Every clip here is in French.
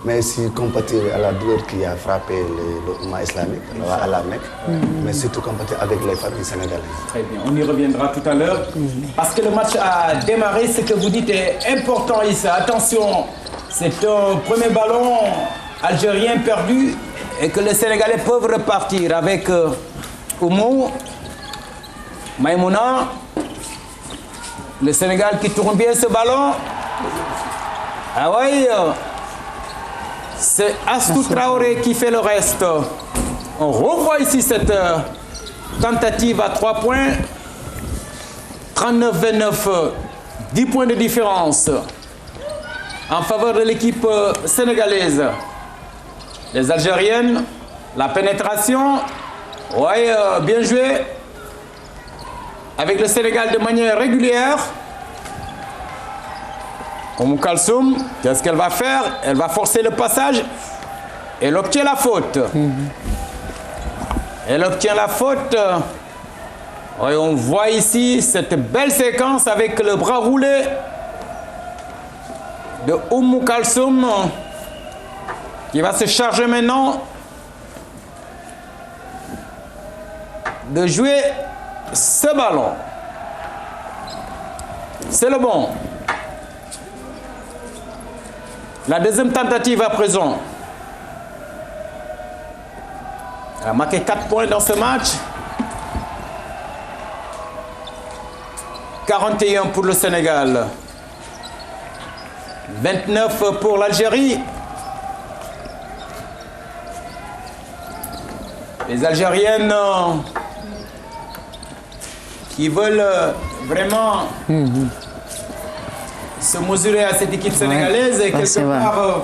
Mais si compatir à la douleur qui a frappé le Oumma islamique, à la Mecque, mais surtout compatir avec les familles sénégalaises. Très bien, on y reviendra tout à l'heure. Parce que le match a démarré, ce que vous dites est important, Issa. Attention, c'est un premier ballon algérien perdu et que les Sénégalais peuvent repartir avec Oumou, Maïmouna. Le Sénégal qui tourne bien ce ballon. Ah oui, c'est Astou Traoré qui fait le reste. On revoit ici cette tentative à 3 points. 39-29, 10 points de différence en faveur de l'équipe sénégalaise. Les Algériennes, la pénétration, oui, bien joué. Avec le Sénégal de manière régulière. Oumou Kalsoum, qu'est-ce qu'elle va faire? Elle va forcer le passage. Elle obtient la faute. Elle obtient la faute. Et on voit ici cette belle séquence avec le bras roulé de Oumou Kalsoum qui va se charger maintenant de jouer ce ballon. C'est le bon. La deuxième tentative à présent. Elle a marqué 4 points dans ce match. 41 pour le Sénégal. 29 pour l'Algérie. Les Algériennes qui veulent vraiment se mesurer à cette équipe sénégalaise. Et quelque part,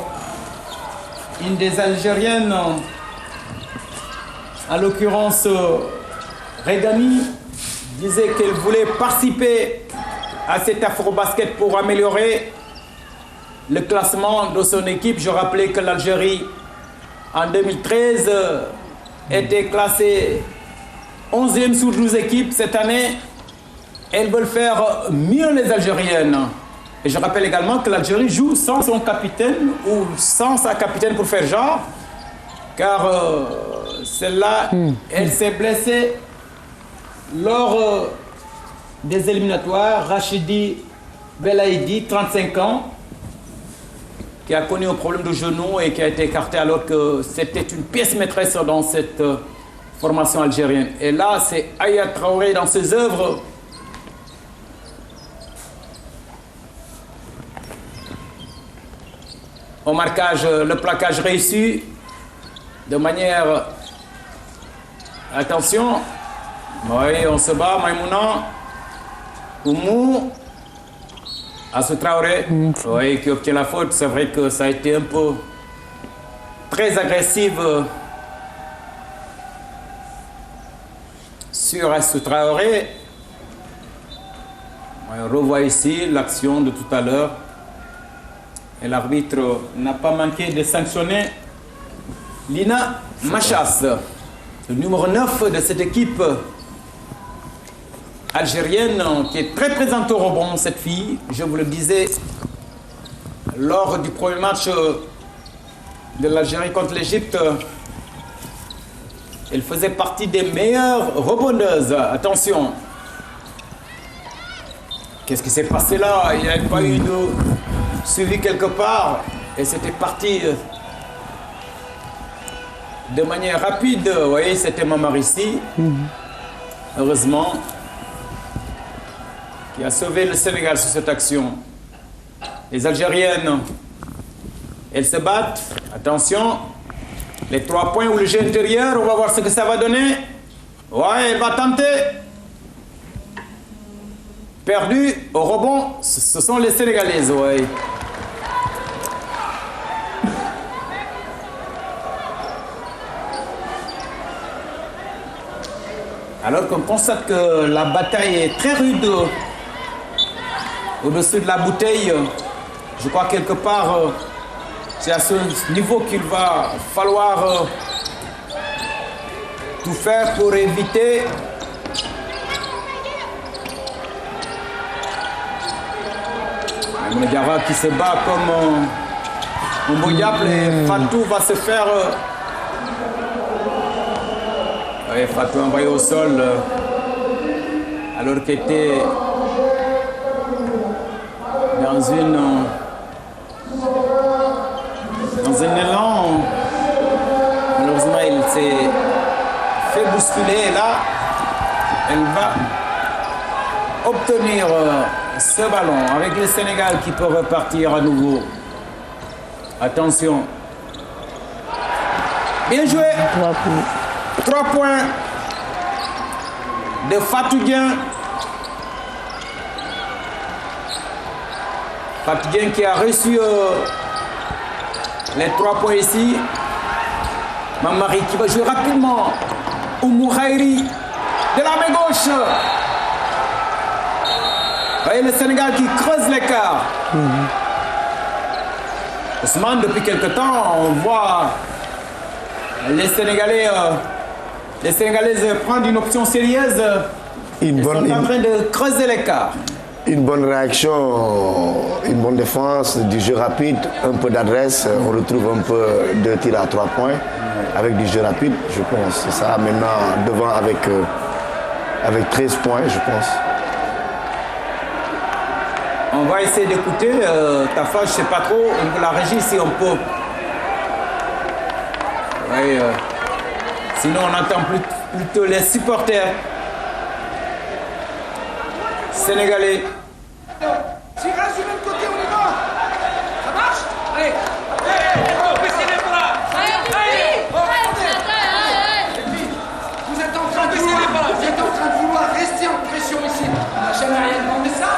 une des Algériennes, en l'occurrence Regani, disait qu'elle voulait participer à cet afro-basket pour améliorer le classement de son équipe. Je rappelais que l'Algérie, en 2013, était classée 11e sur 12 équipes. Cette année, elles veulent faire mieux, les Algériennes. Et je rappelle également que l'Algérie joue sans son capitaine ou sans sa capitaine pour faire genre, car celle-là, elle s'est blessée lors des éliminatoires. Rachidi Belaïdi, 35 ans, qui a connu un problème de genou et qui a été écarté alors que c'était une pièce maîtresse dans cette formation algérienne. Et là, c'est Aya Traoré dans ses œuvres. Au marquage, le plaquage réussi de manière... Attention. Oui, on se bat, Maïmouna. Oumou. Astou Traoré. Oui, qui obtient la faute. C'est vrai que ça a été un peu très agressive sur Astou Traoré. On revoit ici l'action de tout à l'heure. Et l'arbitre n'a pas manqué de sanctionner Lina Machas, le numéro 9 de cette équipe algérienne qui est très présente au rebond, cette fille. Je vous le disais, lors du premier match de l'Algérie contre l'Égypte, elle faisait partie des meilleures rebondeuses. Attention. Qu'est-ce qui s'est passé là? Il n'y avait pas eu de suivi quelque part et c'était parti de manière rapide. Vous voyez, c'était Mamarissi, heureusement, qui a sauvé le Sénégal sur cette action. Les Algériennes, elles se battent. Attention, les 3 points ou le jeu intérieur, on va voir ce que ça va donner. Ouais, elle va tenter. Perdu au rebond, ce sont les Sénégalaises, ouais. Alors qu'on constate que la bataille est très rude au-dessus de la bouteille, je crois quelque part, c'est à ce niveau qu'il va falloir tout faire pour éviter Diarra qui se bat comme Mbo Diaple et Fatou va se faire... Oui, Fatou envoyé au sol alors qu'il était dans un élan. Malheureusement, il s'est fait bousculer et là, elle va obtenir ce ballon avec le Sénégal qui peut repartir à nouveau. Attention. Bien joué. 3 points de Fatou Dieng. Fatou Dieng qui a reçu les 3 points ici. Mamari qui va jouer rapidement. Oumou Khairi de la main gauche. Vous voyez le Sénégal qui creuse l'écart. Ousmane, depuis quelque temps, on voit les Sénégalais, les Sénégalaises prendre une option sérieuse. Ils sont en train de creuser l'écart. Une bonne réaction, une bonne défense, du jeu rapide, un peu d'adresse. On retrouve un peu de tir à 3 points avec du jeu rapide, je pense. C'est ça. Maintenant, devant avec 13 points, je pense. On va essayer d'écouter. Tafa, je ne sais pas trop, la régie, si on peut. Oui, sinon, on entend plutôt les supporters sénégalais. Si reste du même côté, on y va. Ça marche? Allez. Baissez les bras. Vous êtes en train de vouloir rester en pression ici. On n'a jamais rien demandé ça.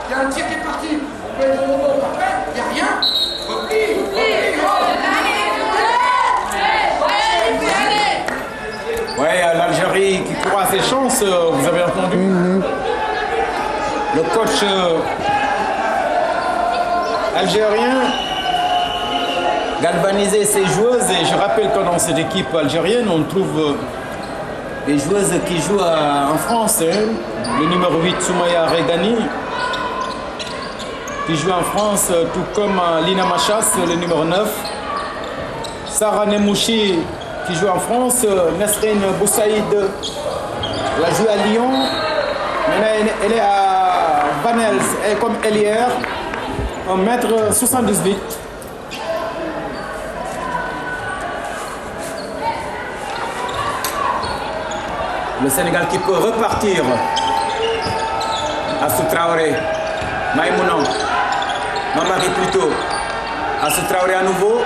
Il y a un tir qui est parti. On peut être au moment après. Il n'y a rien. Repli. Ouais, l'Algérie qui court à ses chances, vous avez entendu. Le coach algérien galvanisait ses joueuses. Et je rappelle que dans cette équipe algérienne, on trouve des joueuses qui jouent en France. Le numéro 8, Soumaya Redani, qui joue en France, tout comme Lina Machas, le numéro 9. Sarah Nemouchi, qui joue en France. Nesrine Boussaïd, elle a joué à Lyon. Maintenant, elle est à Vanels, elle est comme ailière, 1m78. Le Sénégal qui peut repartir. Assou Traoré, Maïmounan, Mamari plutôt. Assou Traoré à nouveau.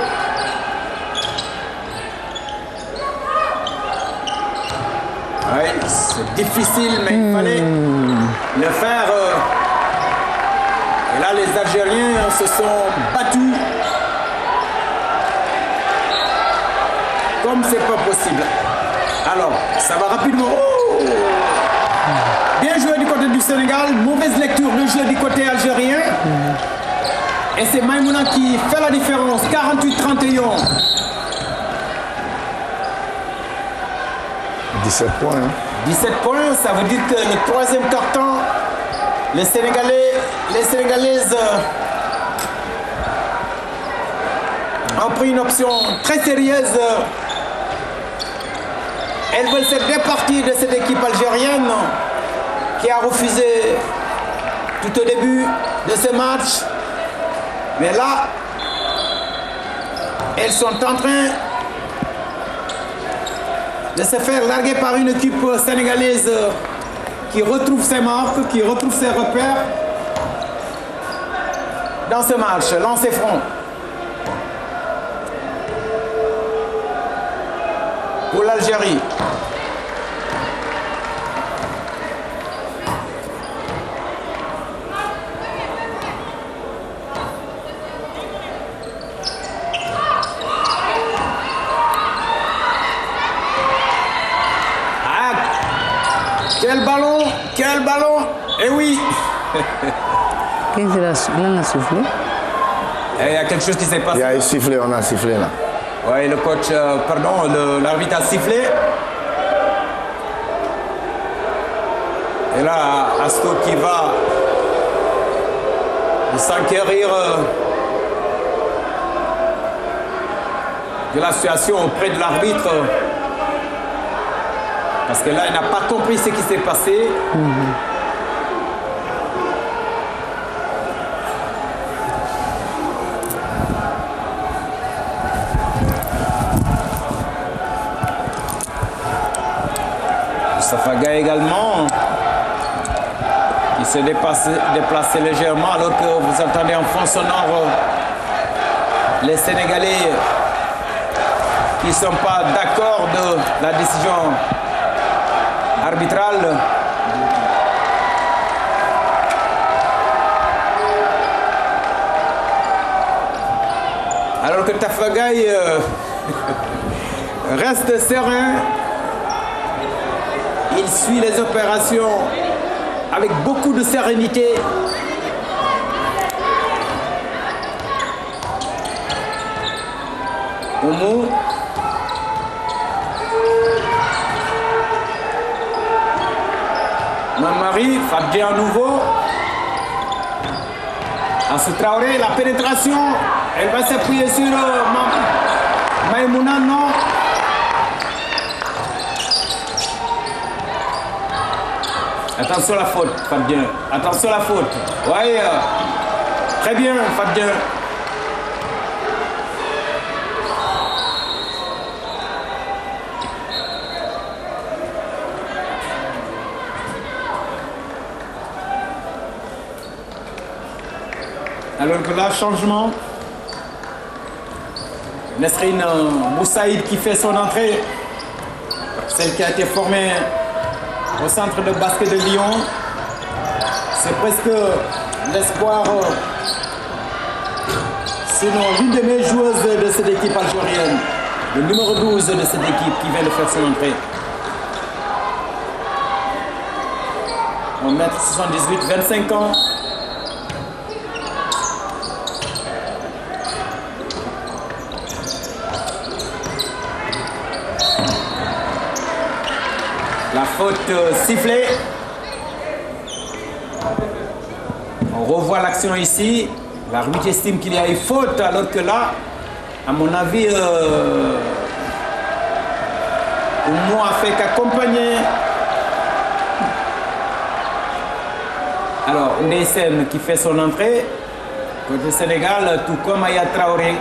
Oui, c'est difficile, mais il fallait le faire. Et là, les Algériens se sont battus comme c'est pas possible. Alors, ça va rapidement. Oh, bien joué du côté du Sénégal, mauvaise lecture de jeu du côté algérien. Et c'est Maïmouna qui fait la différence, 48-31. 17 points. 17 points, ça veut dire que le troisième quart-temps, les Sénégalaises ont pris une option très sérieuse. Elles veulent se départir de cette équipe algérienne qui a refusé tout au début de ce match. Mais là, elles sont en train de se faire larguer par une équipe sénégalaise qui retrouve ses marques, qui retrouve ses repères dans ce match. Lancez franc. Pour l'Algérie. Quel ballon! Eh oui! Qu'est-ce qu'il a soufflé? Il y a quelque chose qui s'est passé. Il y a un sifflet, on a sifflé là. Oui, le coach, l'arbitre a sifflé. Et là, Asto qui va s'enquérir de la situation auprès de l'arbitre. Parce que là, il n'a pas compris ce qui s'est passé. Safaga également, qui s'est déplacé légèrement, alors que vous entendez en fond sonore les Sénégalais qui ne sont pas d'accord de la décision arbitrale. Alors que Tafagaï reste serein. Il suit les opérations avec beaucoup de sérénité. Oumou. Mamari, Fabien à nouveau. Assou Traoré, la pénétration. Elle va s'appuyer sur Maïmouna, non. Attention à la faute, Fabien. Attention à la faute. Oui, très bien, Fabien. Alors que là, changement. Nesrine Moussaïd qui fait son entrée. Celle qui a été formée au centre de basket de Lyon. C'est presque l'espoir, sinon l'une des meilleures joueuses de cette équipe algérienne. Le numéro 12 de cette équipe qui vient de faire son entrée. 1m78, 25 ans. La faute sifflée. On revoit l'action ici. L'arbitre estime qu'il y a eu faute, alors que là, à mon avis, Oumou a fait qu'accompagner. Alors, Ndeysen qui fait son entrée côté Sénégal, tout comme Aya Traoré.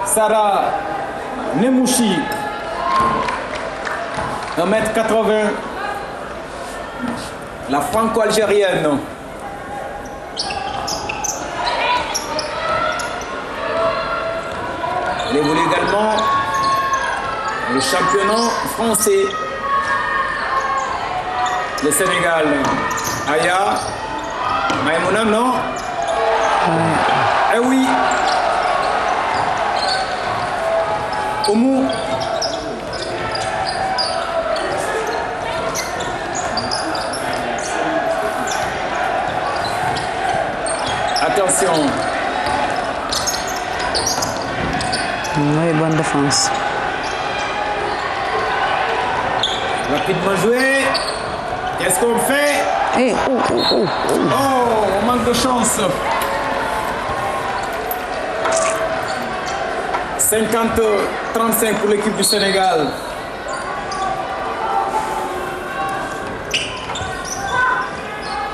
Sarah Nemouchi. 1m80, la franco-algérienne. Elle évolue également le championnat français. Le Sénégal. Aya, Maïmouna, non? Eh oui. Oumou. Attention. Oui, bonne défense. Rapidement joué. Qu'est-ce qu'on fait? Hey, Oh, on manque de chance. 50-35 pour l'équipe du Sénégal.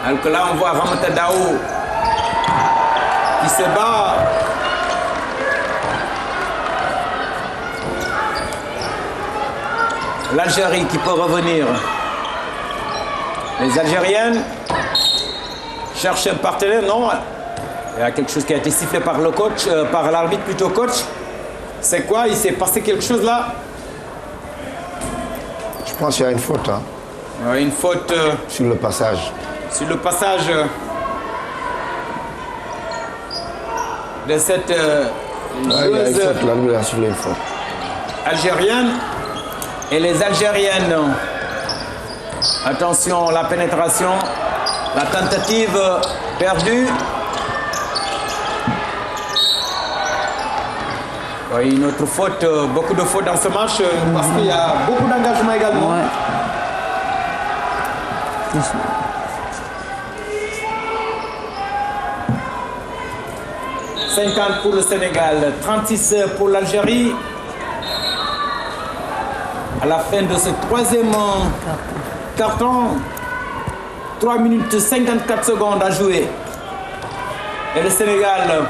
Alors que là, on voit Ramata Dao qui se bat. L'Algérie qui peut revenir. Les Algériennes cherchent un partenaire, non? Il y a quelque chose qui a été sifflé par le coach, par l'arbitre plutôt coach. C'est quoi? Il s'est passé quelque chose là? Je pense qu'il y a une faute. Hein, Une faute sur le passage. sur le passage de cette Ouais, il y a une joueuse faute. L'arbitre a sifflé une faute. algérienne. Et les Algériennes, attention, la pénétration, la tentative perdue. Oui, une autre faute, beaucoup de fautes dans ce match parce qu'il y a beaucoup d'engagement également. ouais. 50 pour le Sénégal, 36 pour l'Algérie. À la fin de ce troisième carton, 3 minutes 54 secondes à jouer. Et le Sénégal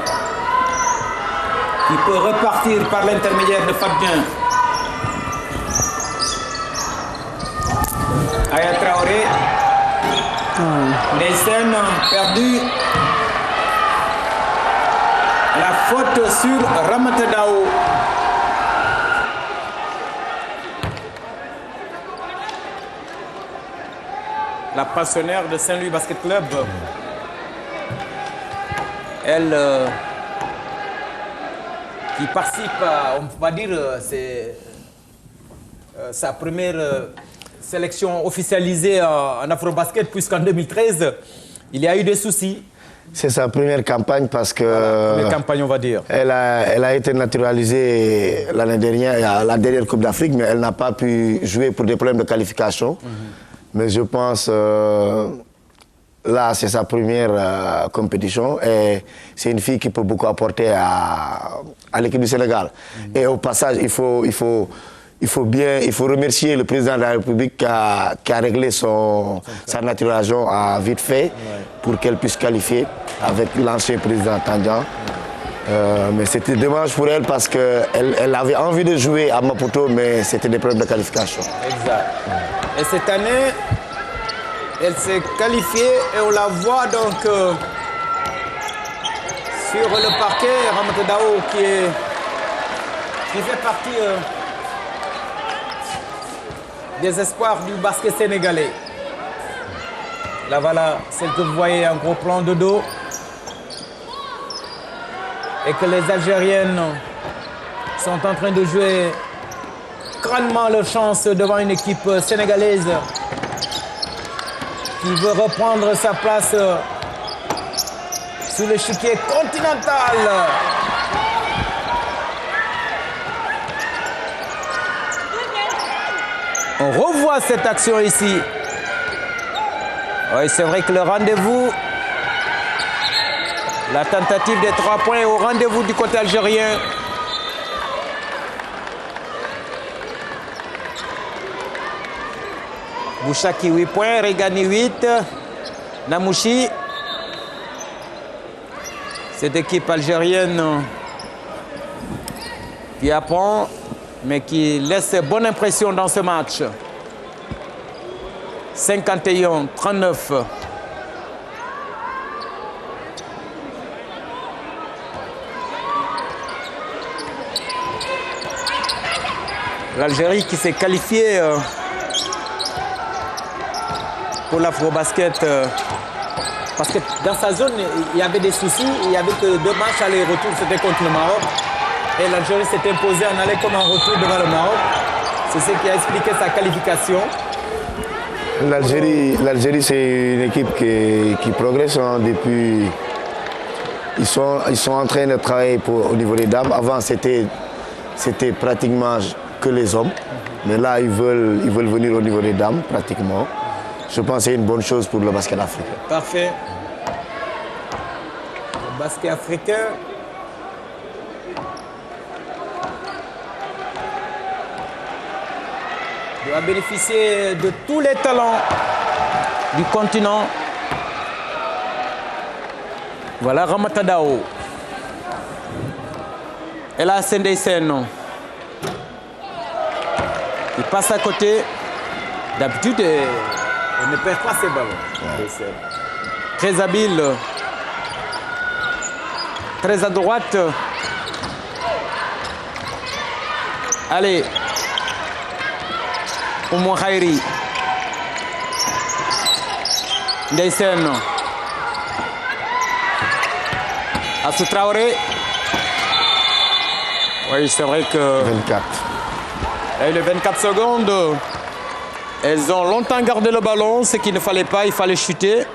qui peut repartir par l'intermédiaire de Fabien. Aya Traoré. Nelson perdu. La faute sur Ramata Daou. La pensionnaire de Saint-Louis Basket Club. Elle qui participe à, on va dire, c'est sa première sélection officialisée en Afrobasket, puisqu'en 2013, il y a eu des soucis. C'est sa première campagne parce que... Première campagne, on va dire. Elle a été naturalisée l'année dernière, à la dernière Coupe d'Afrique, mais elle n'a pas pu jouer pour des problèmes de qualification. Mais je pense, là, c'est sa première compétition et c'est une fille qui peut beaucoup apporter à l'équipe du Sénégal. Et au passage, il faut remercier le président de la République qui a réglé sa naturalisation vite fait pour qu'elle puisse qualifier avec l'ancien président Tandian. Mais c'était dommage pour elle parce qu'elle avait envie de jouer à Maputo, mais c'était des problèmes de qualification. Exact. Et cette année, elle s'est qualifiée et on la voit donc sur le parquet. Ramata Daou qui fait partie des espoirs du basket sénégalais. Là voilà, celle que vous voyez en gros plan de dos. Et que les Algériennes sont en train de jouer crânement leur chance devant une équipe sénégalaise qui veut reprendre sa place sur l'échiquier continental. On revoit cette action ici. Oui, c'est vrai que le rendez-vous, la tentative des 3 points est au rendez-vous du côté algérien. Bouchaki 8 points, Regani 8, Namouchi. Cette équipe algérienne qui apprend, mais qui laisse bonne impression dans ce match. 51-39. L'Algérie qui s'est qualifiée pour l'Afrobasket parce que dans sa zone, il y avait des soucis, il n'y avait que 2 matchs aller-retour, c'était contre le Maroc. Et l'Algérie s'est imposée en aller comme en retour devant le Maroc. C'est ce qui a expliqué sa qualification. L'Algérie, c'est une équipe qui progresse depuis... Ils sont en train de travailler au niveau des dames. Avant, c'était pratiquement que les hommes. Mais là, ils veulent venir au niveau des dames, pratiquement. Je pense que c'est une bonne chose pour le basket africain. Parfait. Le basket africain... doit bénéficier de tous les talents du continent. Voilà Ramata Daou. Et là, Sendeysen. Il passe à côté. D'habitude, il ne perd pas ses ballons. Ouais. Très habile. Très à droite. Allez. Oumou Khairi. Ndeysen. Assou Traoré. Oui, c'est vrai que... 24. Et les 24 secondes, elles ont longtemps gardé le ballon, ce qu'il ne fallait pas, il fallait chuter.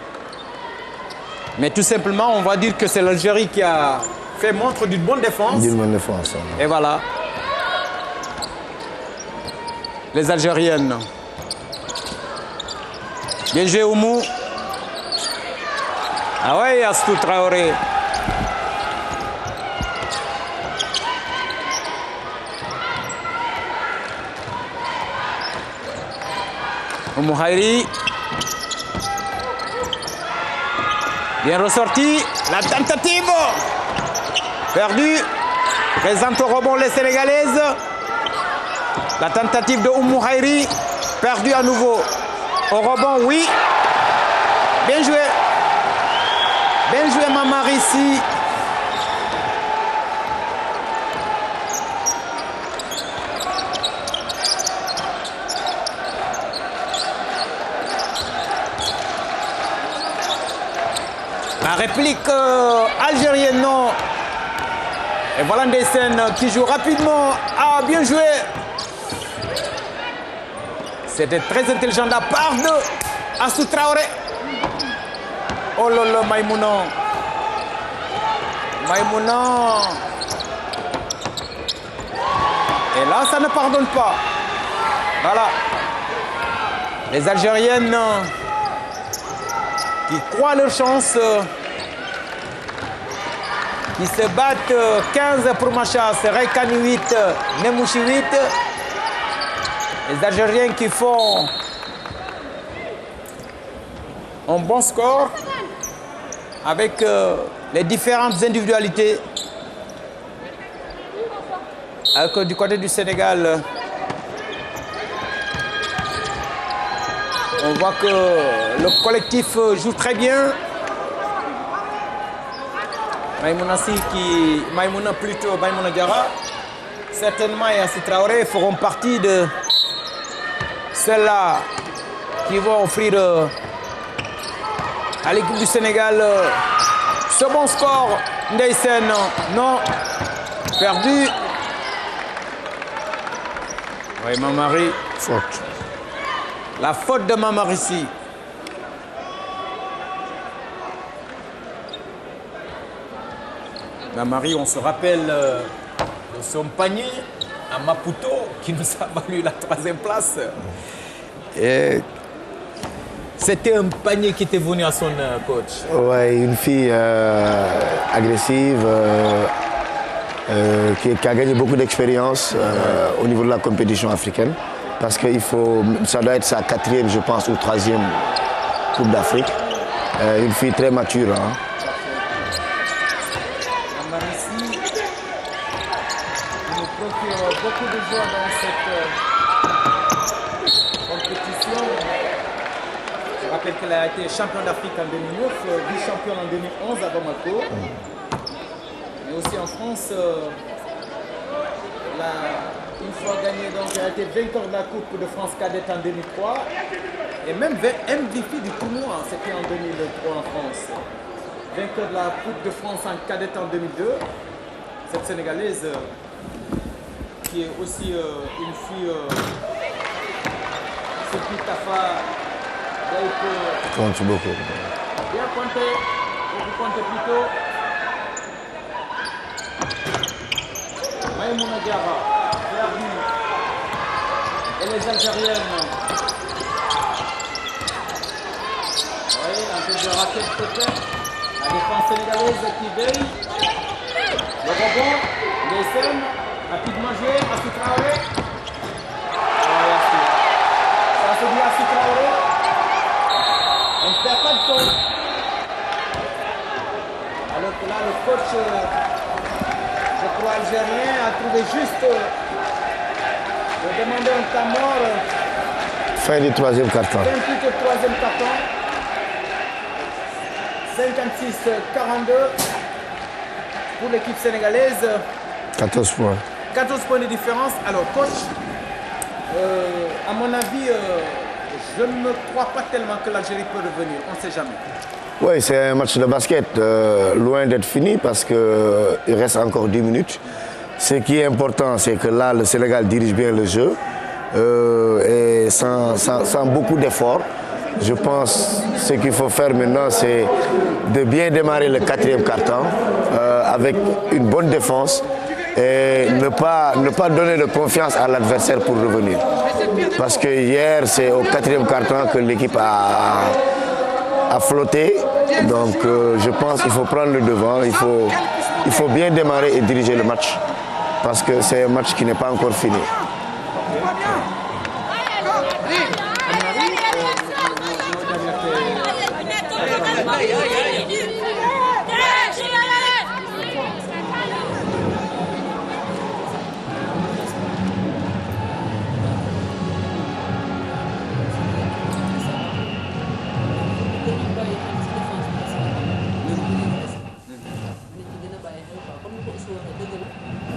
Mais tout simplement, on va dire que c'est l'Algérie qui a fait montre d'une bonne défense. D'une bonne défense. Et voilà. Les Algériennes. Bien joué, Oumou. Ah ouais, Astou Traoré. Oumouhairi. Bien ressorti. La tentative. Perdu. Présente au rebond les Sénégalaises. La tentative de Oumouhairi. Perdu à nouveau. Au rebond, oui. Bien joué. Bien joué, Mamarissi. La réplique algérienne, non. Et voilà Ndeysen qui joue rapidement. Ah, bien joué. C'était très intelligent de la part de Assou Traoré. Oh là là, Maïmouna. Maïmouna. Et là, ça ne pardonne pas. Voilà. Les Algériennes qui croient leur chance, qui se battent 15 pour Machas, Rekani 8, Nemouchi 8. Les Algériens qui font un bon score avec les différentes individualités. Alors que du côté du Sénégal, on voit que le collectif joue très bien. Maïmouna Diarra, certainement et Assou Traoré feront partie de celles-là qui vont offrir à l'équipe du Sénégal ce bon score. Ndeysen, non, perdu. Oui, Mamari. Faute. La faute de Mamarissi. Mamari, on se rappelle de son panier à Maputo qui nous a valu la 3e place. Et c'était un panier qui était venu à son coach. Ouais, une fille agressive qui a gagné beaucoup d'expérience au niveau de la compétition africaine. Parce que ça doit être sa 4e, je pense, ou 3e Coupe d'Afrique. Une fille très mature. Hein. Mamarissi nous procure beaucoup de joie dans cette compétition. Je rappelle qu'elle a été championne d'Afrique en 2009, vice-championne en 2011 à Bamako. Mais aussi en France, une fois gagnée, donc elle a été vainqueur de la Coupe de France cadette en 2003 et même MVP du tournoi, c'était en 2003 en France. Vainqueur de la Coupe de France en cadette en 2002. Cette Sénégalaise qui est aussi une fille, c'est Tafa. Compte beaucoup. Bien pointé, beaucoup pointé plutôt. Maïmouna Diarra. Et les Algériennes. Oui, un peu de raquette peut-être. La défense sénégalaise qui veille. Le rebond, Ndeysen, rapidement joué, Assou Traoré. Ça se dit Assou Traoré. On ne perd pas de temps. Alors que là, le coach, je crois, algérien, a trouvé juste de demander un temps mort. Fin du 3e carton. Fin du 3e carton. 56-42 pour l'équipe sénégalaise. 14 points. 14 points de différence. Alors, coach, à mon avis, je ne crois pas tellement que l'Algérie peut revenir. On ne sait jamais. Oui, c'est un match de basket loin d'être fini parce qu'il reste encore 10 minutes. Ce qui est important, c'est que là, le Sénégal dirige bien le jeu et sans beaucoup d'efforts. Je pense que ce qu'il faut faire maintenant, c'est de bien démarrer le 4e quart-temps avec une bonne défense et ne pas donner de confiance à l'adversaire pour revenir. Parce que hier, c'est au 4e quart-temps que l'équipe a flotté. Donc je pense qu'il faut prendre le devant, il faut bien démarrer et diriger le match. Parce que c'est un match qui n'est pas encore fini.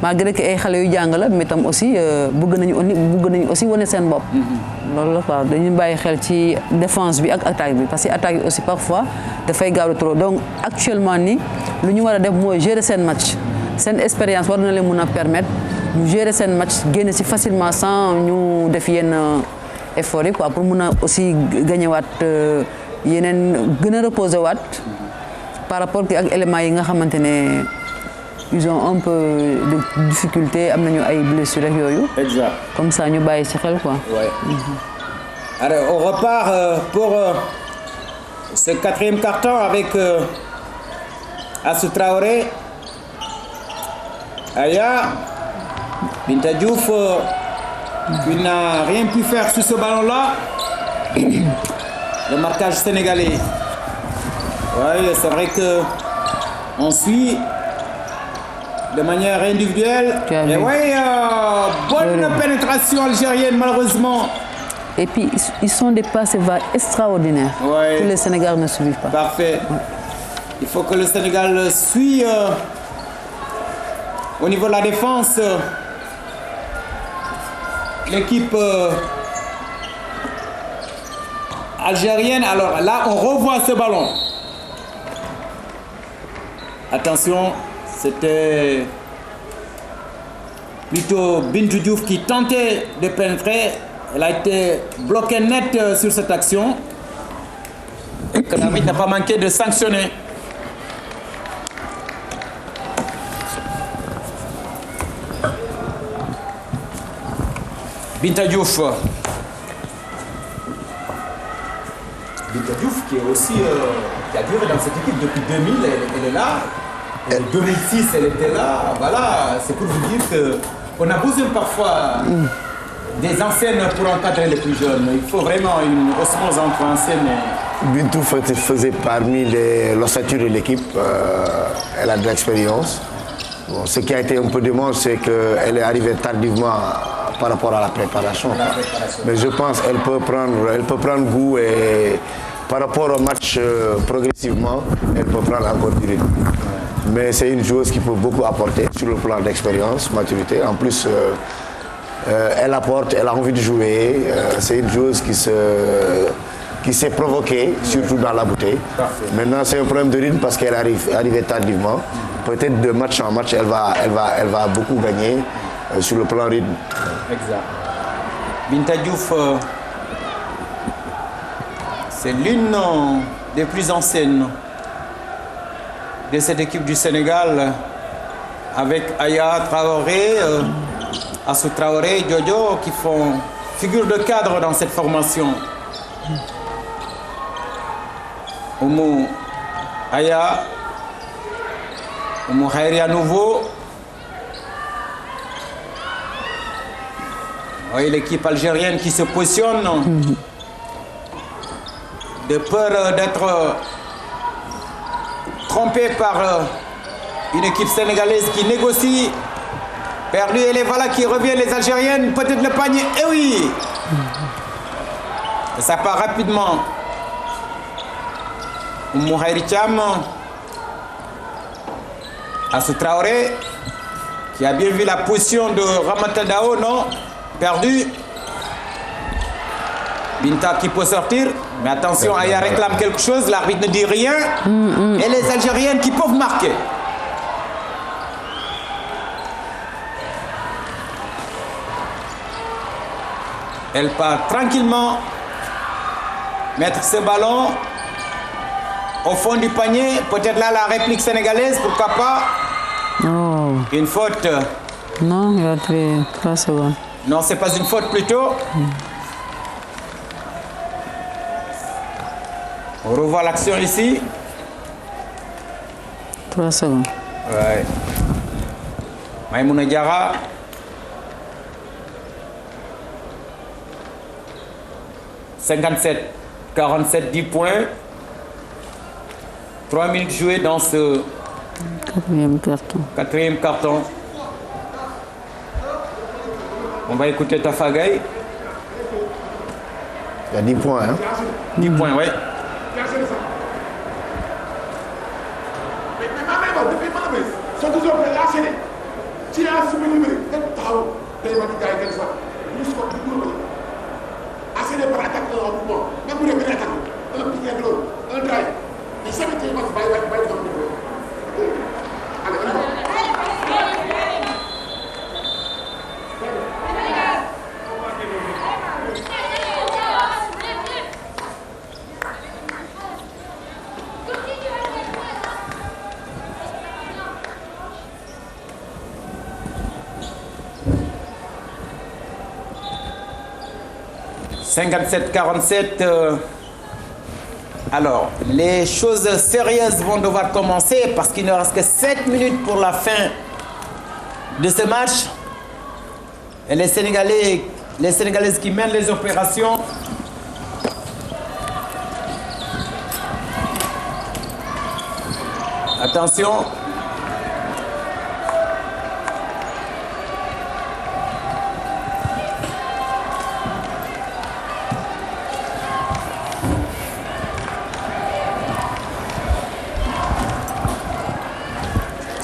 malgré que ay xale yu jàng la mais tam aussi bëgg nañu aussi wane seen bopp. loolu la quoi dañuy bàyyi xel ci défense bi ak attaque bi parce que attaque bi aussi parfois dafay gaaw de trop donc actuellement nii lu ñu war a def mooy gérer seen match seen expérience war na leen mun a permettre ñu gérer seen match génn si facilement sans ñu def yenn effort yi quoi pour mun a aussi gagné waat yeneen gën a reposer waat par rapport ak éléments yi nga xamante ne. Ils ont un peu de difficultés, am nañu ay blessures ak yooyu. Exact. Comme ça ñu bàyyi ci xel quoi. Ouais. Alors on repart pour ce quatrième quart-temps avec Assou Traoré, Aya, Binta Diouf qui n'a rien pu faire sur ce ballon-là. Le marquage sénégalais. Oui, c'est vrai que on suit. De manière individuelle. Et oui, bonne pénétration algérienne malheureusement. Et puis ils sont des passes extraordinaires. Ouais. Que le Sénégal ne suive pas. Parfait. Ouais. Il faut que le Sénégal suive au niveau de la défense. L'équipe algérienne. Alors là, on revoit ce ballon. Attention. C'était plutôt Bintou Diouf qui tentait de pénétrer. Elle a été bloquée net sur cette action. L'arbitre n'a pas manqué de sanctionner. Binta Diouf. Binta Diouf qui est aussi qui a duré dans cette équipe depuis 2000. Elle est là. En 2006, elle était là. Voilà, c'est pour vous dire qu'on a besoin parfois des anciennes pour encadrer les plus jeunes. Il faut vraiment une osmose entre anciennes et... Bintou faisait parmi l'ossature de l'équipe. Elle a de l'expérience. Bon, ce qui a été un peu dommage, c'est qu'elle est arrivée tardivement par rapport à la préparation. Mais je pense qu'elle peut prendre goût et par rapport au match progressivement, elle peut prendre encore du rythme. Mais c'est une joueuse qui peut beaucoup apporter sur le plan d'expérience, maturité. En plus, elle apporte, elle a envie de jouer. C'est une joueuse qui s'est provoquée, surtout dans la bouteille. Parfait. Maintenant, c'est un problème de rythme parce qu'elle arrive tardivement. Peut-être de match en match, elle va beaucoup gagner sur le plan rythme. Exact. Binta Diouf, c'est l'une des plus anciennes de cette équipe du Sénégal, avec Aya Traoré, Assou Traoré, Jojo, qui font figure de cadre dans cette formation. Oumou Aya, Oumou Khairi à nouveau. Oui, l'équipe algérienne qui se positionne de peur d'être trompée par une équipe sénégalaise qui négocie. Perdu et les voilà qui revient, les Algériennes, peut-être le panier. Eh oui! Et ça part rapidement. Oumou Khairi Thiam, Assou Traoré, qui a bien vu la position de Ramata Dao, non? Perdu. Binta qui peut sortir, mais attention, Aya réclame quelque chose, l'arbitre ne dit rien. Et les Algériennes qui peuvent marquer. Elle part tranquillement mettre ce ballon au fond du panier. Peut-être là la réplique sénégalaise, pourquoi pas. Oh. Une faute. Non, il a 3 secondes. Non, c'est pas une faute plutôt. On revoit l'action ici. 3 secondes. Ouais. Maïmouna Diarra. « 57, 47, 10 points. 3 minutes jouées dans ce quatrième carton. On va écouter Tafagaï. Il y a 10 points. Hein? 10 points, oui. « 57-47. Alors, les choses sérieuses vont devoir commencer parce qu'il ne reste que 7 minutes pour la fin de ce match. Et les Sénégalaises qui mènent les opérations. Attention. «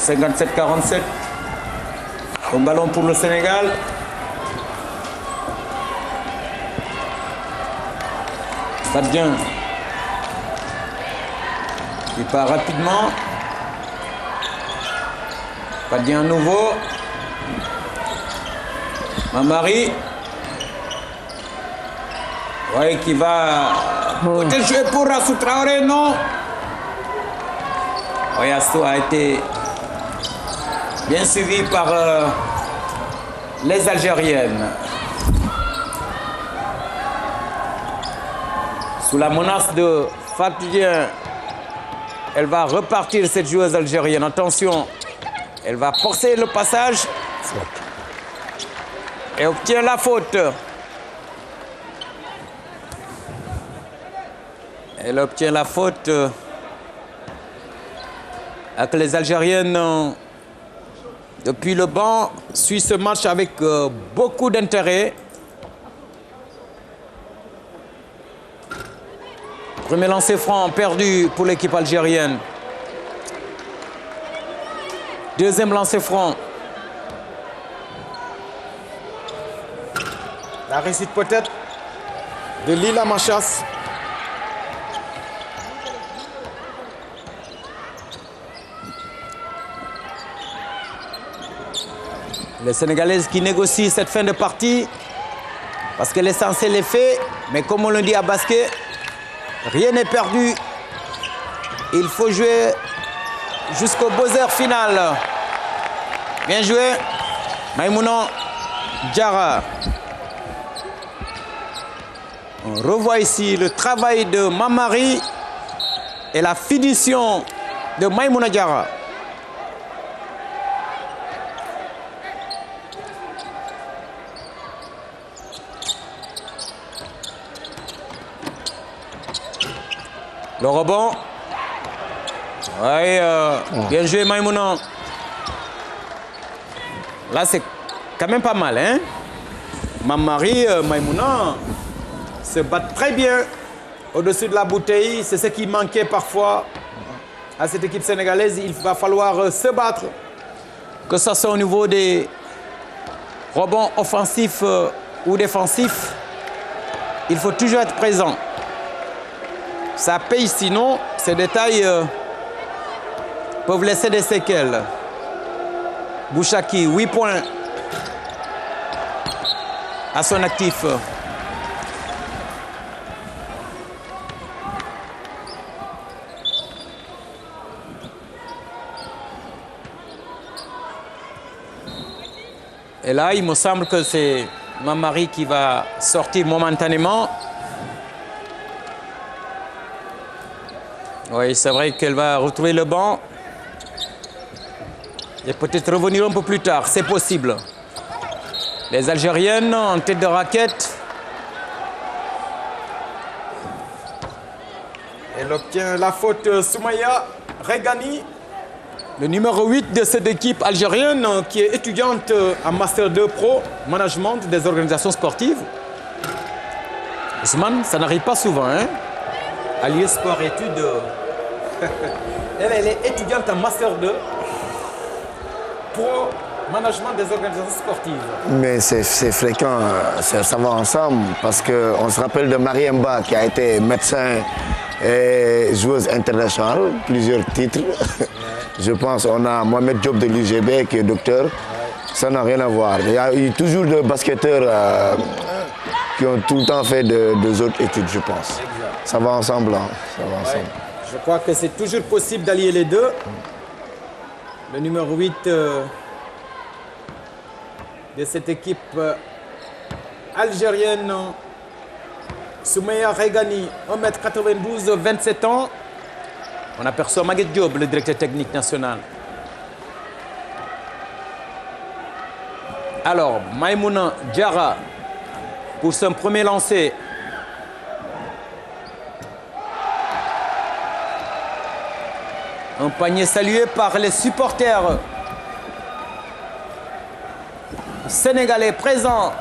57-47. Un ballon pour le Sénégal. Fadien. Il part rapidement. Fadien à nouveau. Mamari. Oui, qui va peut-être jouer pour Rassou Traoré, non? Oui, Astou a été bien suivi par les Algériennes. Sous la menace de Fadien, elle va repartir cette joueuse algérienne. Attention, elle va forcer le passage et obtient la faute. Elle obtient la faute avec les Algériennes. Depuis le banc, suit ce match avec beaucoup d'intérêt. Premier lancer franc perdu pour l'équipe algérienne. Deuxième lancer franc. La réussite peut-être de Lila Machas. Les Sénégalaises qui négocient cette fin de partie parce que l'essentiel est fait. Mais comme on le dit à basket, rien n'est perdu. Il faut jouer jusqu'au buzzer final. Bien joué. Maïmouna Diarra. On revoit ici le travail de Mamari et la finition de Maïmouna Diarra. Le rebond. Oui, bien joué Maïmouna. Là, c'est quand même pas mal, hein? Mamari, Maïmouna se battent très bien au-dessus de la bouteille. C'est ce qui manquait parfois à cette équipe sénégalaise. Il va falloir se battre, que ce soit au niveau des rebonds offensifs ou défensifs. Il faut toujours être présent. Ça paye, sinon ces détails peuvent laisser des séquelles. Bouchaki, 8 points à son actif. Et là, il me semble que c'est Mamari qui va sortir momentanément. Oui, c'est vrai qu'elle va retrouver le banc et peut-être revenir un peu plus tard, c'est possible. Les Algériennes en tête de raquette. Elle obtient la faute Soumaya. Reghani, le numéro 8 de cette équipe algérienne qui est étudiante en Master 2 Pro, Management des organisations sportives. Ousmane, ça n'arrive pas souvent, hein? Allier sport études. Elle est étudiante en Master 2 Pro, Management des organisations sportives. Mais c'est fréquent, ça va ensemble, parce qu'on se rappelle de Mariemba qui a été médecin et joueuse internationale, plusieurs titres. Je pense on a Mohamed Diop de l'UGB qui est docteur. Ça n'a rien à voir. Il y a eu toujours des basketteurs qui ont tout le temps fait des autres études, je pense. Exact. Ça va ensemble. Hein. Ça va ensemble. Ouais. Je crois que c'est toujours possible d'allier les deux. Le numéro 8 de cette équipe algérienne, Soumeya Reghani, 1m92, 27 ans. On aperçoit Maguette Diop, le directeur technique national. Alors, Maïmouna Diarra, pour son premier lancer. Un panier salué par les supporters sénégalais présents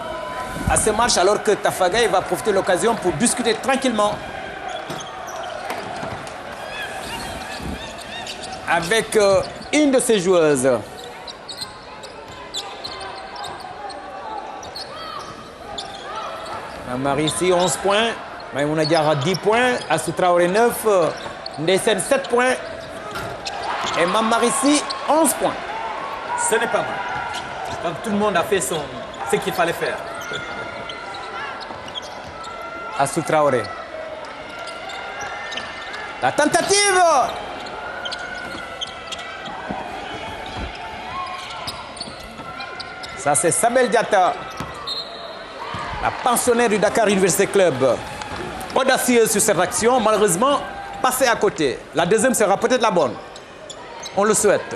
à ce match, alors que Tafagaï va profiter de l'occasion pour discuter tranquillement avec une de ses joueuses. Marissi 11 points, Maïmouna Diarra 10 points, Assou Traoré 9, Ndesen 7 points et Mamarissi 11 points. Ce n'est pas mal. Donc tout le monde a fait ce qu'il fallait faire. Assou Traoré. La tentative. Ça c'est Sabel Diatta, la pensionnaire du Dakar Université Club. Audacieuse sur cette action, malheureusement passée à côté. La deuxième sera peut-être la bonne. On le souhaite.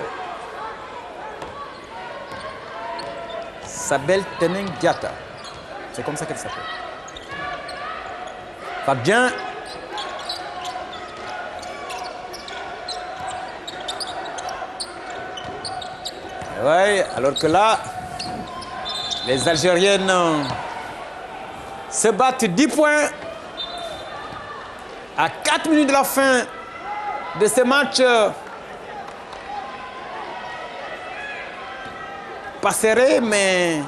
Sabel Teneng Diatta. C'est comme ça qu'elle s'appelle. Pas bien. Oui, alors que là, les Algériennes se battent 10 points à 4 minutes de la fin de ce match. Pas serré, mais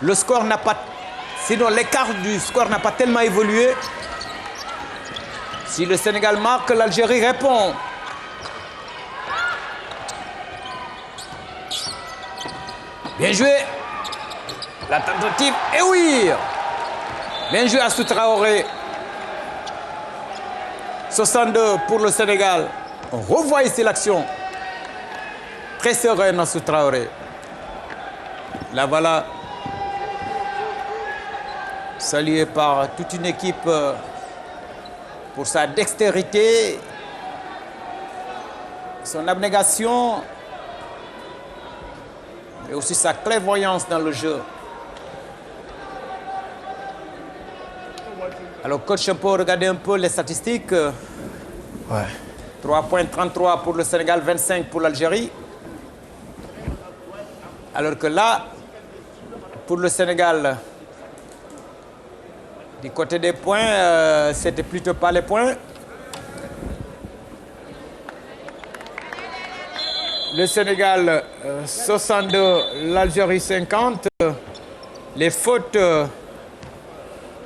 le score n'a pas... Sinon, l'écart du score n'a pas tellement évolué. Si le Sénégal marque, l'Algérie répond. Bien joué. La tentative, et oui. Bien joué Assou Traoré. 62 pour le Sénégal. On revoit ici l'action. Très sereine Assou Traoré. Là voilà. Salué par toute une équipe pour sa dextérité, son abnégation, mais aussi sa clairvoyance dans le jeu. Alors, coach, on peut regarder un peu les statistiques. Ouais. 3 points 33 pour le Sénégal, 25 pour l'Algérie. Alors que là, pour le Sénégal, du côté des points, c'était plutôt pas les points. Le Sénégal, 62, l'Algérie, 50. Les fautes,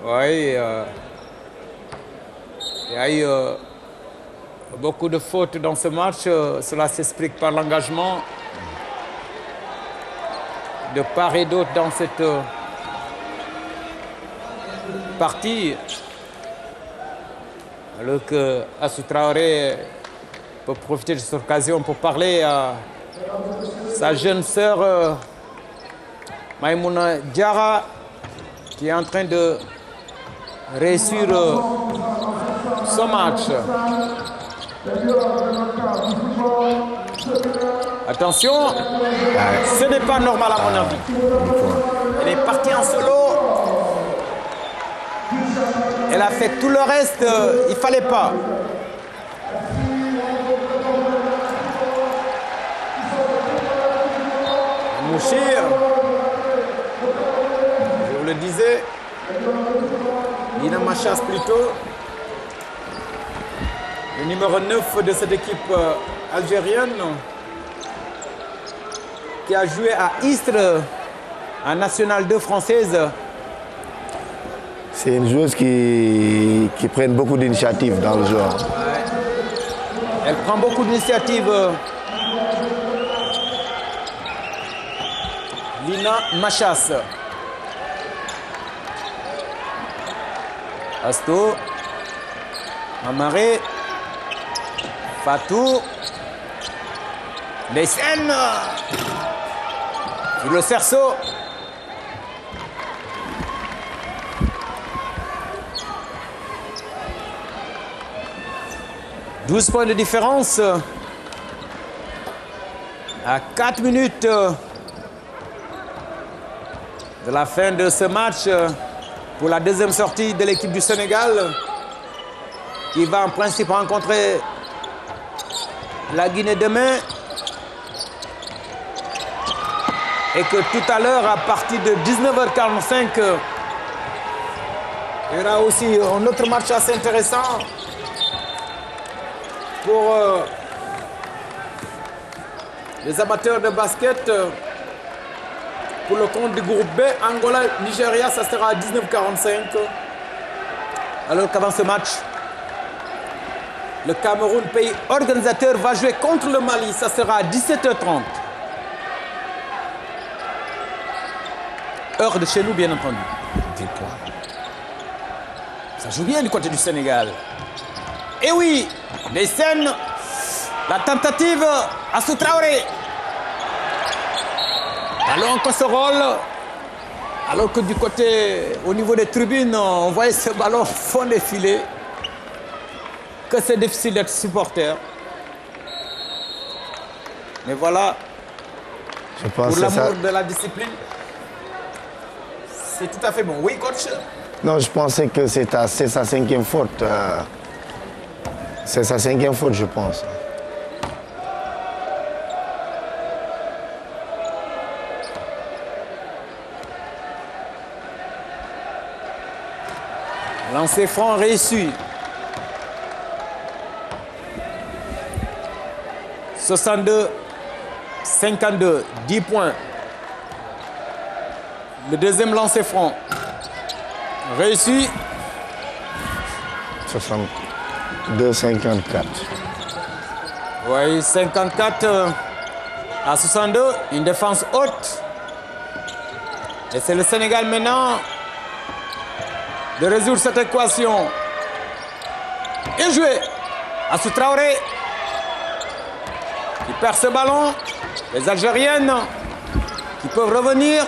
oui, il y a eu beaucoup de fautes dans ce match. Cela s'explique par l'engagement de part et d'autre dans cette partie. Alors que Assou Traoré peut profiter de cette occasion pour parler à sa jeune sœur Maïmouna Diarra, qui est en train de réussir son match. Attention, ce n'est pas normal à mon avis. Elle est partie en solo. Elle a fait tout le reste, il ne fallait pas. Mouchir. Je vous le disais. Lina Machas plutôt. Le numéro 9 de cette équipe algérienne. Qui a joué à Istres, en National 2 française. C'est une joueuse qui prend beaucoup d'initiatives dans le jeu. Ouais. Elle prend beaucoup d'initiatives. Lina Machas. Asto. Amaré. Fatou. Neysen. Sur le cerceau. « 12 points de différence à 4 minutes de la fin de ce match pour la deuxième sortie de l'équipe du Sénégal qui va en principe rencontrer la Guinée demain et que tout à l'heure à partir de 19h45 il y aura aussi un autre match assez intéressant pour les amateurs de basket. Pour le compte du groupe B, Angola-Nigeria, ça sera à 19h45. Alors qu'avant ce match, le Cameroun, pays organisateur, va jouer contre le Mali. Ça sera à 17h30. Heure de chez nous, bien entendu. Ça joue bien du côté du Sénégal. Et oui, les scènes, la tentative à Soutraoré. Ballon en casserole. Alors que du côté, au niveau des tribunes, on voyait ce ballon fond des filets. Que c'est difficile d'être supporter. Mais voilà, Je pense pour que ça... l'amour de la discipline, c'est tout à fait bon. Oui, coach? Non, je pensais que c'est sa cinquième faute. C'est sa cinquième faute, je pense. Lancer franc réussi. 62, 52, 10 points. Le deuxième lancer franc. Réussi. 62, 54. Oui, 54 à 62. Une défense haute. Et c'est le Sénégal maintenant de résoudre cette équation. Et jouer à Soutraoré qui perd ce ballon. Les Algériennes qui peuvent revenir.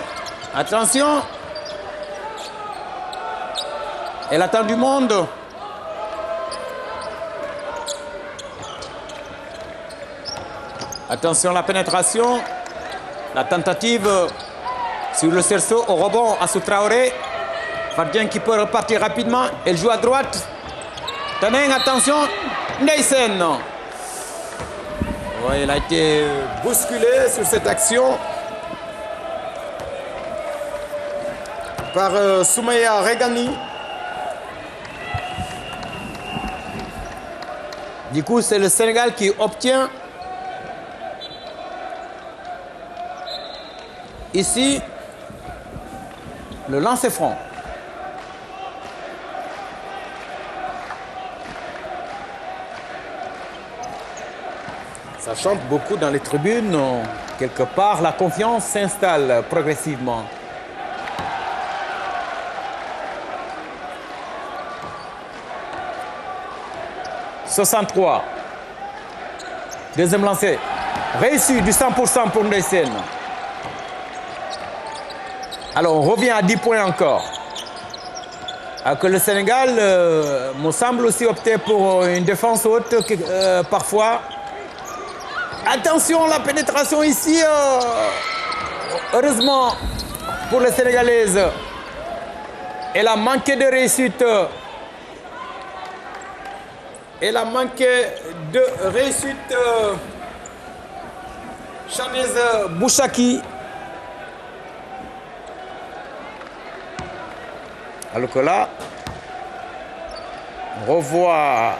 Attention. Elle attend du monde. Attention la pénétration. La tentative sur le cerceau au rebond à Soutraoré. Fardien qui peut repartir rapidement. Elle joue à droite. Tenez, attention. Neysen. Ouais, il a été bousculé sur cette action par Soumaya Regani. Du coup, c'est le Sénégal qui obtient ici le lancer franc. Ça chante beaucoup dans les tribunes. Quelque part, la confiance s'installe progressivement. « 63. Deuxième lancé. Réussi du 100% pour Neysen. Alors, on revient à 10 points encore. Alors que le Sénégal, me semble aussi opter pour une défense haute parfois. Attention, la pénétration ici. Heureusement pour les Sénégalaises. Elle a manqué de réussite. Elle a manqué de réussite. Chanez Bouchaki. Alors que là, on revoit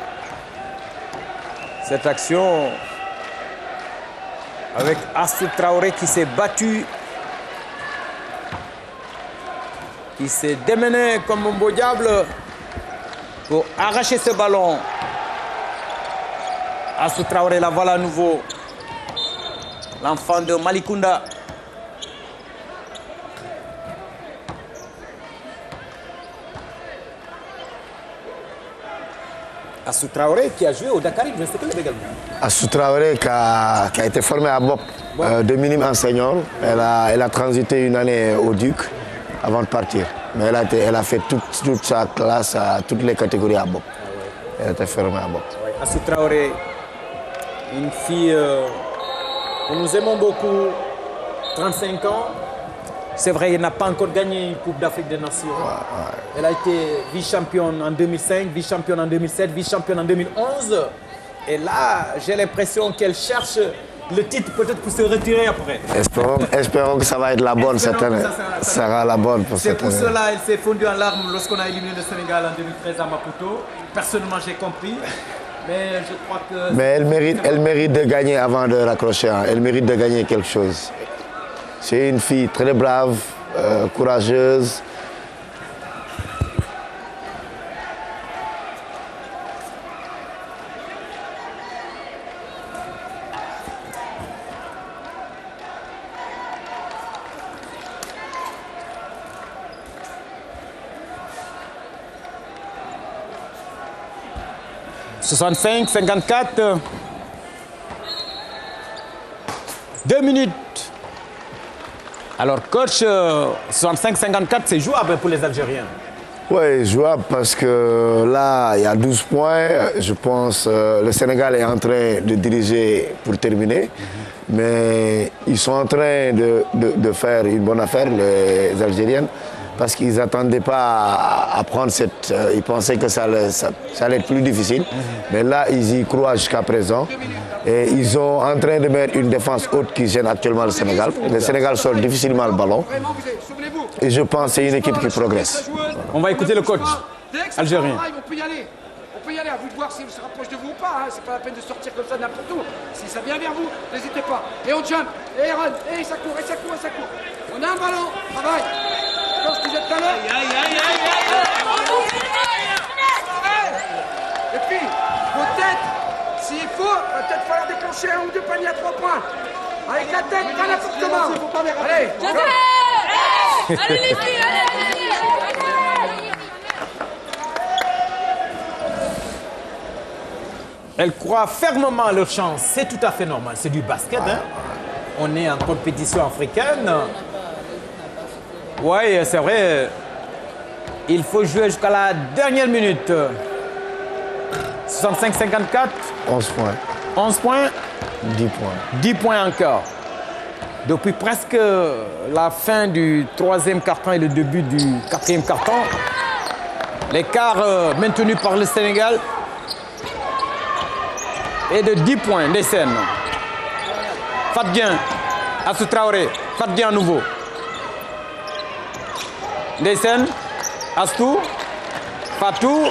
cette action avec Astou Traoré qui s'est battu, qui s'est démené comme un beau diable pour arracher ce ballon. Astou Traoré, la voilà à nouveau. L'enfant de Malicounda. Astou Traoré qui a joué au Dakar Université Club également. Astou Traoré qui a été formé à Bop de minime en senior. Elle a transité une année au Duc avant de partir. Mais elle a fait toute sa classe, toutes les catégories à Bop. Elle était formée à Bop. Astou Traoré, une fille que nous aimons beaucoup, 35 ans. C'est vrai, elle n'a pas encore gagné une Coupe d'Afrique des Nations. Elle a été vice-championne en 2005, vice-championne en 2007, vice-championne en 2011. Et là, j'ai l'impression qu'elle cherche le titre peut-être pour se retirer après. Espérons que ça va être la bonne cette année. Ça sera la bonne pour cette année. C'est pour cela qu'elle s'est fondue en larmes lorsqu'on a éliminé le Sénégal en 2013 à Maputo. Personnellement, j'ai compris. Mais je crois que... Mais elle mérite de gagner avant de raccrocher. Elle mérite de gagner quelque chose. C'est une fille très brave, courageuse. « 65, 54, 2 minutes. Alors, coach, 65-54, c'est jouable pour les Algériens. Oui, jouable parce que là, il y a 12 points. Je pense que le Sénégal est en train de diriger pour terminer. Mais ils sont en train de faire une bonne affaire, les Algériennes, parce qu'ils n'attendaient pas à prendre cette... Ils pensaient que ça allait être plus difficile. Mais là, ils y croient jusqu'à présent. Et ils sont en train de mettre une défense haute qui gêne actuellement le Sénégal. Le Sénégal sort difficilement le ballon. Et je pense que c'est une équipe qui progresse. On va écouter le coach algérien. On peut y aller. On peut y aller, à vous de voir si ça se rapproche de vous ou pas. Hein. C'est pas la peine de sortir comme ça n'importe où. Si ça vient vers vous, n'hésitez pas. Et on jump, et run, et ça court, et ça court, et ça court. On a un ballon, travail. Quand vous êtes à l'heure. Et puis, vos têtes, s'il faut, peut-être falloir déclencher 1 ou 2 paniers à 3 points. Avec la tête, pas n'importe comment. Allez, Allez les filles, allez. Elles croient fermement à leur chance. C'est tout à fait normal. C'est du basket. Hein? On est en compétition africaine. Oui, c'est vrai. Il faut jouer jusqu'à la dernière minute. 65-54. 11 points. 11 points. 10 points. 10 points encore. Depuis presque la fin du 3e quart-temps et le début du 4e quart-temps, l'écart maintenu par le Sénégal est de 10 points des scènes. Fadien, Astou Traoré, Fadien à nouveau. Des scènes, Astou, Fatou.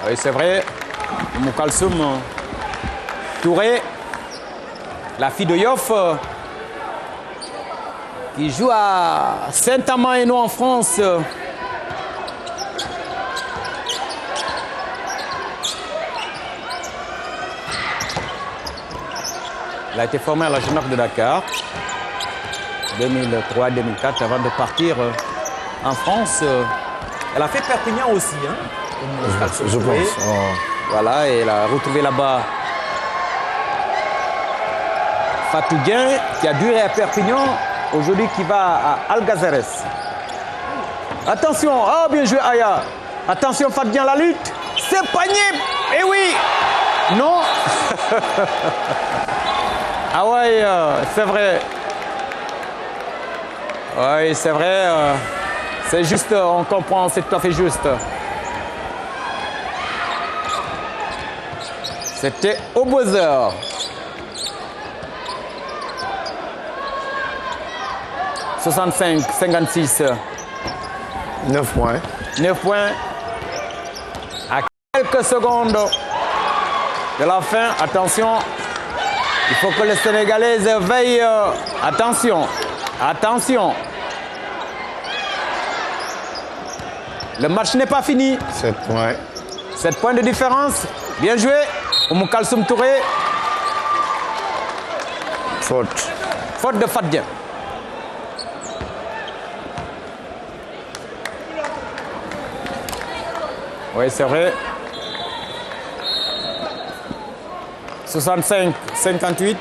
Oui, c'est vrai, Moukalsoum Touré, la fille de Yoff, qui joue à Saint-Amand-et-Non en France. Elle a été formée à la Jeune Arc de Dakar, 2003-2004, avant de partir en France. Elle a fait Perpignan aussi, hein. Je pense. Voilà, et elle a retrouvé là-bas Fatou Guin, qui a duré à Perpignan, aujourd'hui qui va à Algazares. Attention, oh bien joué Aya. Attention Fatou Guin, la lutte. C'est panier. Eh oui. Non. Ah ouais, c'est vrai. Oui, c'est vrai. C'est juste, on comprend, c'est tout à fait juste. C'était au buzzer. « 65-56. 9 points. 9 points. À quelques secondes de la fin, attention. Il faut que les Sénégalais veillent. Attention. Attention. Le match n'est pas fini. 7 points. 7 points de différence. Bien joué. Oumou Kalsoum Touré. Faute. Faute de Fadien. Oui, c'est vrai. 65-58.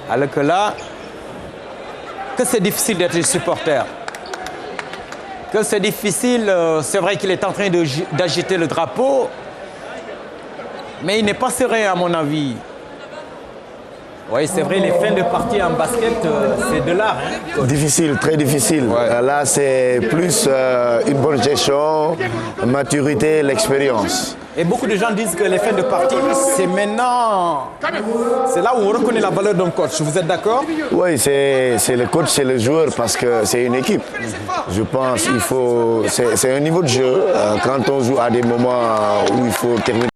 Alors que là, que c'est difficile d'être supporter. Que c'est difficile, c'est vrai qu'il est en train d'agiter le drapeau, mais il n'est pas serein à mon avis. Oui, c'est vrai, les fins de partie en basket, c'est de l'art. Hein. Difficile, très difficile. Ouais. Là, c'est plus une bonne gestion, maturité, l'expérience. Et beaucoup de gens disent que les fins de partie, c'est maintenant... C'est là où on reconnaît la valeur d'un coach. Vous êtes d'accord? Oui, c'est le coach, c'est le joueur parce que c'est une équipe. Je pense qu'il faut... C'est un niveau de jeu. Quand on joue à des moments où il faut terminer